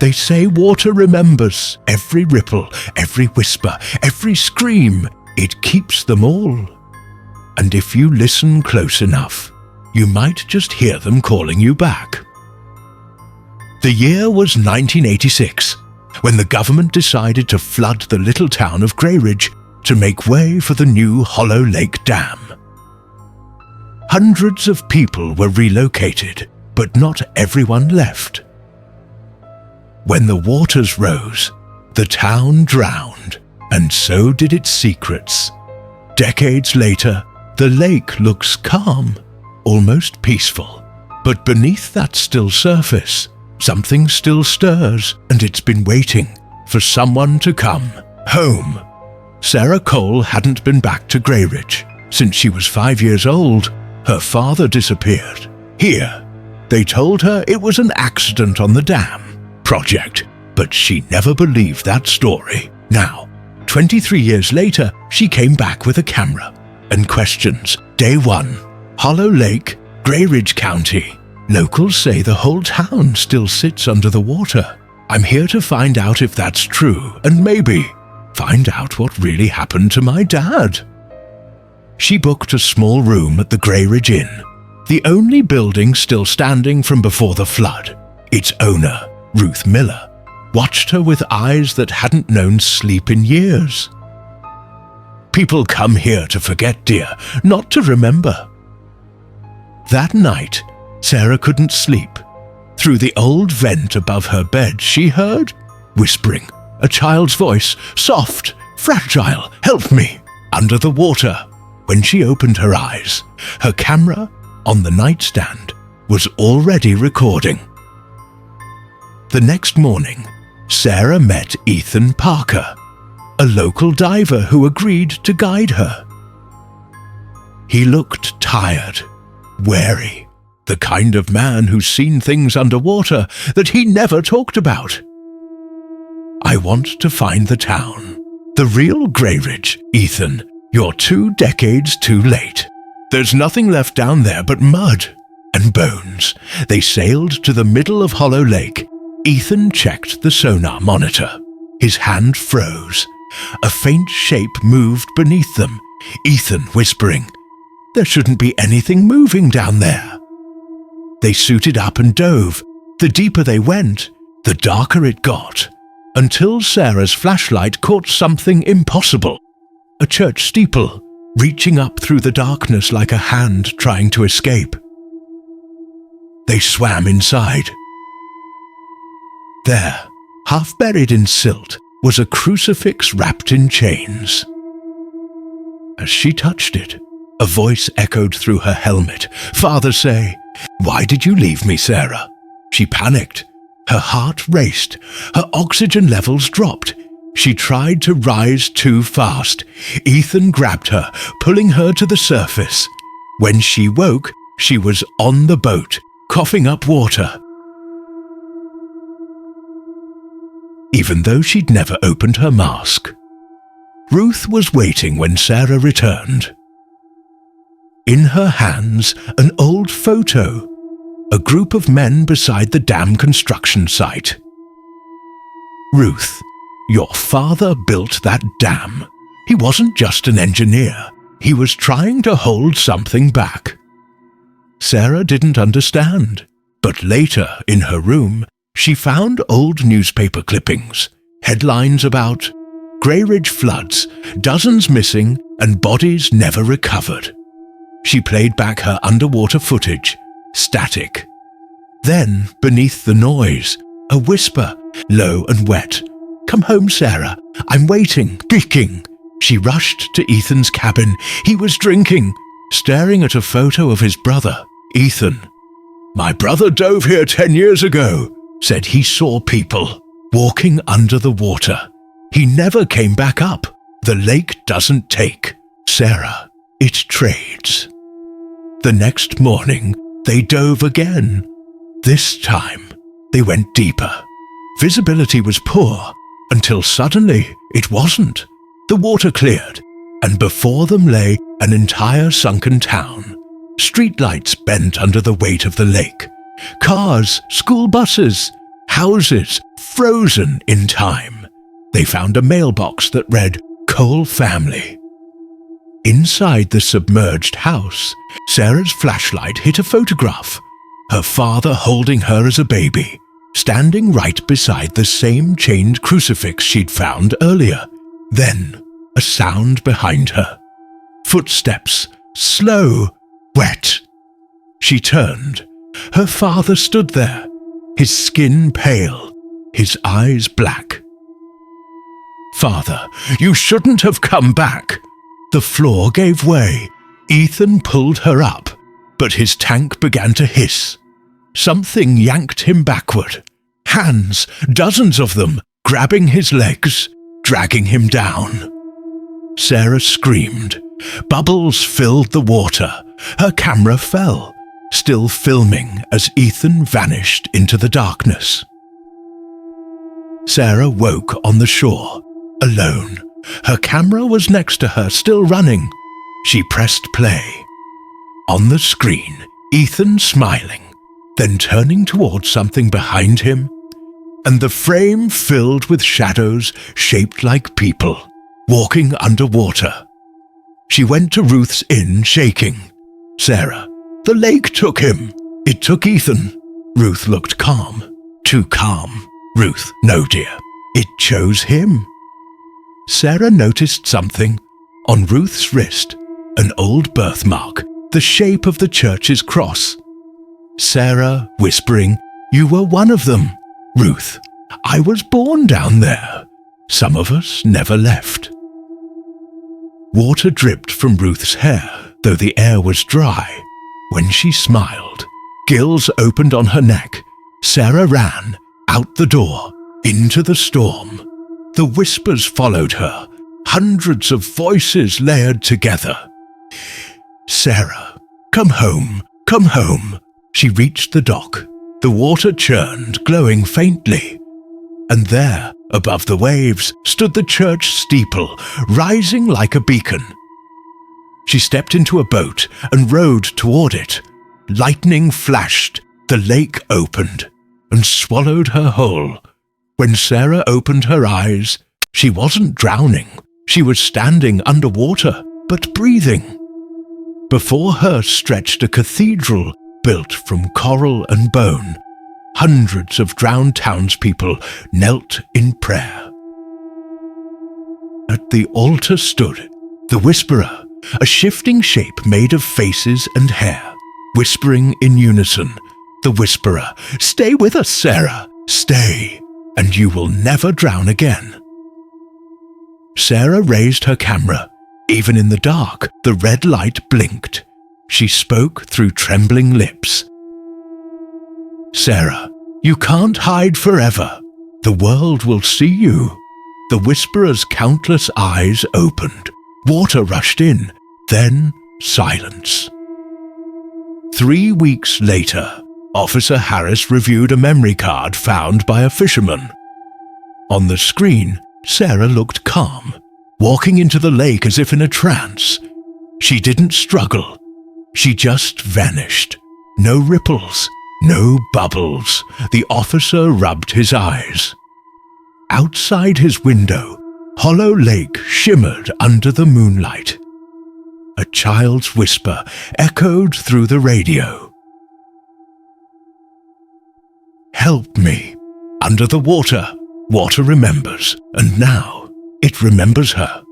They say water remembers every ripple, every whisper, every scream. It keeps them all. And if you listen close enough, you might just hear them calling you back. The year was 1986, when the government decided to flood the little town of Greyridge to make way for the new Hollow Lake Dam. Hundreds of people were relocated, but not everyone left. When the waters rose, the town drowned, and so did its secrets. Decades later, the lake looks calm, almost peaceful. But beneath that still surface, something still stirs, and it's been waiting for someone to come home. Sarah Cole hadn't been back to Greyridge since she was 5 years old. Her father disappeared. Here, they told her it was an accident on the dam project, but she never believed that story. Now, 23 years later, she came back with a camera and questions. Day 1, Hollow Lake, Greyridge County. Locals say the whole town still sits under the water. I'm here to find out if that's true, and maybe find out what really happened to my dad. She booked a small room at the Greyridge Inn, the only building still standing from before the flood. Its owner, Ruth Miller, watched her with eyes that hadn't known sleep in years. People come here to forget, dear, not to remember. That night, Sarah couldn't sleep. Through the old vent above her bed, she heard whispering, a child's voice, soft, fragile, help me, under the water. When she opened her eyes, her camera on the nightstand was already recording. The next morning, Sarah met Ethan Parker, a local diver who agreed to guide her. He looked tired, wary, the kind of man who's seen things underwater that he never talked about. I want to find the town, the real Greyridge. Ethan, you're 2 decades too late. There's nothing left down there but mud and bones. They sailed to the middle of Hollow Lake. Ethan checked the sonar monitor. His hand froze. A faint shape moved beneath them. Ethan whispering, there shouldn't be anything moving down there. They suited up and dove. The deeper they went, the darker it got, until Sarah's flashlight caught something impossible. A church steeple, reaching up through the darkness like a hand trying to escape. They swam inside. There, half buried in silt, was a crucifix wrapped in chains. As she touched it, a voice echoed through her helmet. Father say, why did you leave me, Sarah? She panicked. Her heart raced. Her oxygen levels dropped. She tried to rise too fast. Ethan grabbed her, pulling her to the surface. When she woke, she was on the boat, coughing up water. Even though she'd never opened her mask. Ruth was waiting when Sarah returned. In her hands, an old photo, a group of men beside the dam construction site. Ruth, your father built that dam. He wasn't just an engineer. He was trying to hold something back. Sarah didn't understand, but later, in her room, she found old newspaper clippings, headlines about Greyridge floods, dozens missing, and bodies never recovered. She played back her underwater footage, static. Then, beneath the noise, a whisper, low and wet. Come home, Sarah. I'm waiting, peeking. She rushed to Ethan's cabin. He was drinking, staring at a photo of his brother, Ethan. My brother dove here 10 years ago, said he saw people walking under the water. He never came back up. The lake doesn't take. Sarah, it trades. The next morning, they dove again. This time, they went deeper. Visibility was poor, until suddenly it wasn't. The water cleared, and before them lay an entire sunken town. Streetlights bent under the weight of the lake. Cars, school buses, houses frozen in time. They found a mailbox that read, Cole Family. Inside the submerged house, Sarah's flashlight hit a photograph. Her father holding her as a baby, standing right beside the same chained crucifix she'd found earlier. Then, a sound behind her. Footsteps, slow, wet. She turned. Her father stood there, his skin pale, his eyes black. "Father, you shouldn't have come back." The floor gave way. Ethan pulled her up, but his tank began to hiss. Something yanked him backward. Hands, dozens of them, grabbing his legs, dragging him down. Sarah screamed. Bubbles filled the water. Her camera fell, still filming as Ethan vanished into the darkness. Sarah woke on the shore, alone. Her camera was next to her, still running. She pressed play. On the screen, Ethan smiling, then turning towards something behind him, and the frame filled with shadows shaped like people, walking underwater. She went to Ruth's inn, shaking. "Sarah, the lake took him. It took Ethan." Ruth looked calm. Too calm. "Ruth, no dear. It chose him." Sarah noticed something. On Ruth's wrist, an old birthmark, the shape of the church's cross. Sarah whispering, "You were one of them. Ruth, I was born down there. Some of us never left." Water dripped from Ruth's hair, though the air was dry. When she smiled, gills opened on her neck. Sarah ran, out the door, into the storm. The whispers followed her, hundreds of voices layered together. "Sarah, come home, come home." She reached the dock. The water churned, glowing faintly. And there, above the waves, stood the church steeple, rising like a beacon. She stepped into a boat and rowed toward it. Lightning flashed, the lake opened, and swallowed her whole. When Sarah opened her eyes, she wasn't drowning. She was standing underwater, but breathing. Before her stretched a cathedral built from coral and bone. Hundreds of drowned townspeople knelt in prayer. At the altar stood the Whisperer, a shifting shape made of faces and hair, whispering in unison. The Whisperer, "Stay with us, Sarah, stay, and you will never drown again." Sarah raised her camera. Even in the dark, the red light blinked. She spoke through trembling lips. "Sarah, you can't hide forever. The world will see you." The Whisperer's countless eyes opened. Water rushed in, then silence. 3 weeks later, Officer Harris reviewed a memory card found by a fisherman. On the screen, Sarah looked calm, walking into the lake as if in a trance. She didn't struggle. She just vanished. No ripples, no bubbles. The officer rubbed his eyes. Outside his window, Hollow Lake shimmered under the moonlight. A child's whisper echoed through the radio. "Help me." Under the water, water remembers, and now it remembers her.